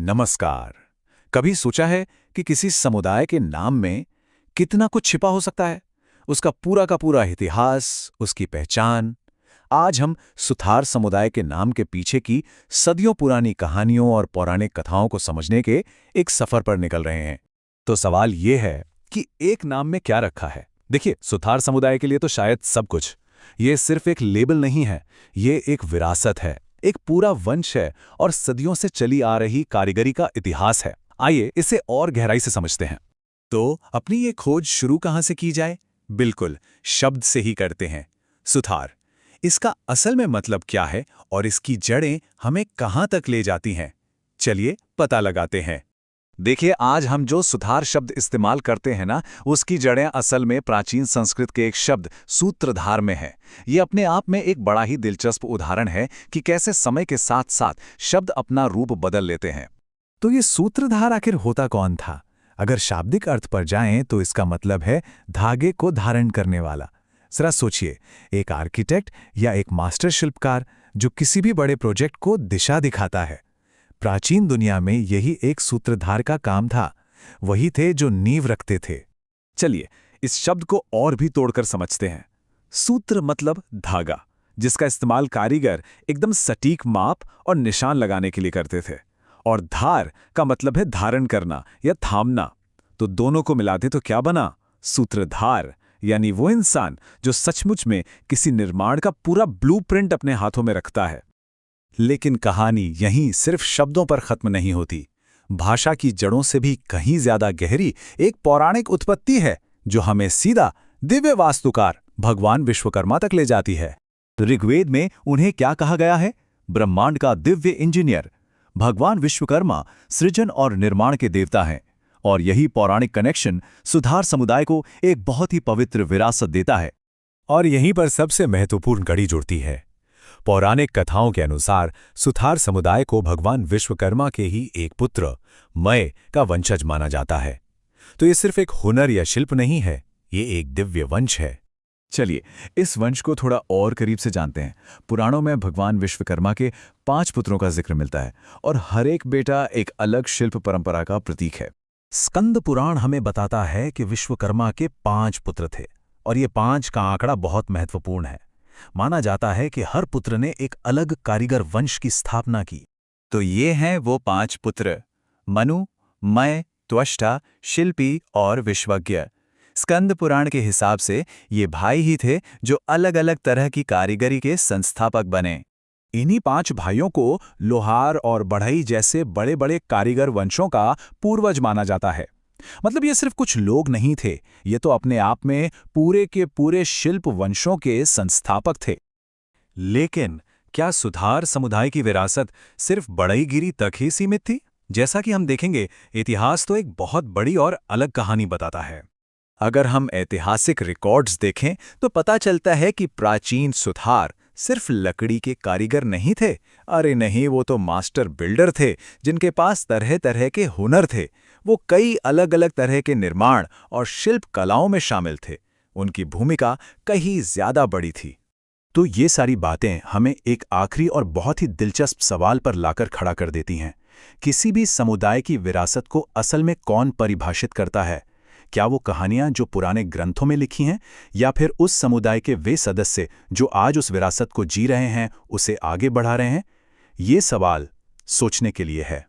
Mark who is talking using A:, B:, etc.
A: नमस्कार। कभी सोचा है कि किसी समुदाय के नाम में कितना कुछ छिपा हो सकता है? उसका पूरा का पूरा इतिहास, उसकी पहचान। आज हम सुथार समुदाय के नाम के पीछे की सदियों पुरानी कहानियों और पौराणिक कथाओं को समझने के एक सफर पर निकल रहे हैं। तो सवाल ये है कि एक नाम में क्या रखा है? देखिए, सुथार समुदाय के लिए तो शायद सब कुछ। ये सिर्फ एक लेबल नहीं है, ये एक विरासत है, एक पूरा वंश है और सदियों से चली आ रही कारीगरी का इतिहास है। आइए इसे और गहराई से समझते हैं। तो अपनी ये खोज शुरू कहाँ से की जाए? बिल्कुल, शब्द से ही करते हैं। सुथार। इसका असल में मतलब क्या है और इसकी जड़ें हमें कहाँ तक ले जाती हैं? चलिए पता लगाते हैं। देखिए, आज हम जो सुधार शब्द इस्तेमाल करते हैं ना, उसकी जड़ें असल में प्राचीन संस्कृत के एक शब्द सूत्रधार में है। ये अपने आप में एक बड़ा ही दिलचस्प उदाहरण है कि कैसे समय के साथ साथ शब्द अपना रूप बदल लेते हैं। तो ये सूत्रधार आखिर होता कौन था? अगर शाब्दिक अर्थ पर जाएं तो इसका मतलब है धागे को धारण करने वाला। जरा सोचिए, एक आर्किटेक्ट या एक मास्टर शिल्पकार जो किसी भी बड़े प्रोजेक्ट को दिशा दिखाता है। प्राचीन दुनिया में यही एक सूत्रधार का काम था। वही थे जो नींव रखते थे। चलिए इस शब्द को और भी तोड़कर समझते हैं। सूत्र मतलब धागा, जिसका इस्तेमाल कारीगर एकदम सटीक माप और निशान लगाने के लिए करते थे। और धार का मतलब है धारण करना या थामना। तो दोनों को मिलाते तो क्या बना? सूत्रधार, यानी वो इंसान जो सचमुच में किसी निर्माण का पूरा ब्लूप्रिंट अपने हाथों में रखता है। लेकिन कहानी यहीं सिर्फ शब्दों पर खत्म नहीं होती। भाषा की जड़ों से भी कहीं ज्यादा गहरी एक पौराणिक उत्पत्ति है जो हमें सीधा दिव्य वास्तुकार भगवान विश्वकर्मा तक ले जाती है। ऋग्वेद में उन्हें क्या कहा गया है? ब्रह्मांड का दिव्य इंजीनियर। भगवान विश्वकर्मा सृजन और निर्माण के देवता हैं। और यही पौराणिक कनेक्शन सुधार समुदाय को एक बहुत ही पवित्र विरासत देता है। और यहीं पर सबसे महत्वपूर्ण कड़ी जुड़ती है। पौराणिक कथाओं के अनुसार सुथार समुदाय को भगवान विश्वकर्मा के ही एक पुत्र मय का वंशज माना जाता है। तो ये सिर्फ एक हुनर या शिल्प नहीं है, ये एक दिव्य वंश है। चलिए इस वंश को थोड़ा और करीब से जानते हैं। पुराणों में भगवान विश्वकर्मा के 5 पुत्रों का जिक्र मिलता है और हर एक बेटा एक अलग शिल्प परंपरा का प्रतीक है। स्कंद पुराण हमें बताता है कि विश्वकर्मा के 5 पुत्र थे और ये 5 का आंकड़ा बहुत महत्वपूर्ण है। माना जाता है कि हर पुत्र ने एक अलग कारीगर वंश की स्थापना की। तो ये हैं वो 5 पुत्र: मनु, मय, त्वष्टा, शिल्पी और विश्वज्ञ। स्कंद पुराण के हिसाब से ये भाई ही थे जो अलग अलग तरह की कारीगरी के संस्थापक बने। इन्हीं 5 भाइयों को लोहार और बढ़ई जैसे बड़े बड़े कारीगर वंशों का पूर्वज माना जाता है। मतलब ये सिर्फ कुछ लोग नहीं थे, ये तो अपने आप में पूरे के पूरे शिल्प वंशों के संस्थापक थे। लेकिन क्या सुधार समुदाय की विरासत सिर्फ बढ़ईगिरी तक ही सीमित थी? जैसा कि हम देखेंगे, इतिहास तो एक बहुत बड़ी और अलग कहानी बताता है। अगर हम ऐतिहासिक रिकॉर्ड्स देखें तो पता चलता है कि प्राचीन सुथार सिर्फ लकड़ी के कारीगर नहीं थे। अरे नहीं, वो तो मास्टर बिल्डर थे जिनके पास तरह तरह के हुनर थे। वो कई अलग अलग तरह के निर्माण और शिल्प कलाओं में शामिल थे। उनकी भूमिका कहीं ज्यादा बड़ी थी। तो ये सारी बातें हमें एक आखिरी और बहुत ही दिलचस्प सवाल पर लाकर खड़ा कर देती हैं। किसी भी समुदाय की विरासत को असल में कौन परिभाषित करता है? क्या वो कहानियां जो पुराने ग्रंथों में लिखी हैं, या फिर उस समुदाय के वे सदस्य जो आज उस विरासत को जी रहे हैं, उसे आगे बढ़ा रहे हैं? ये सवाल सोचने के लिए है।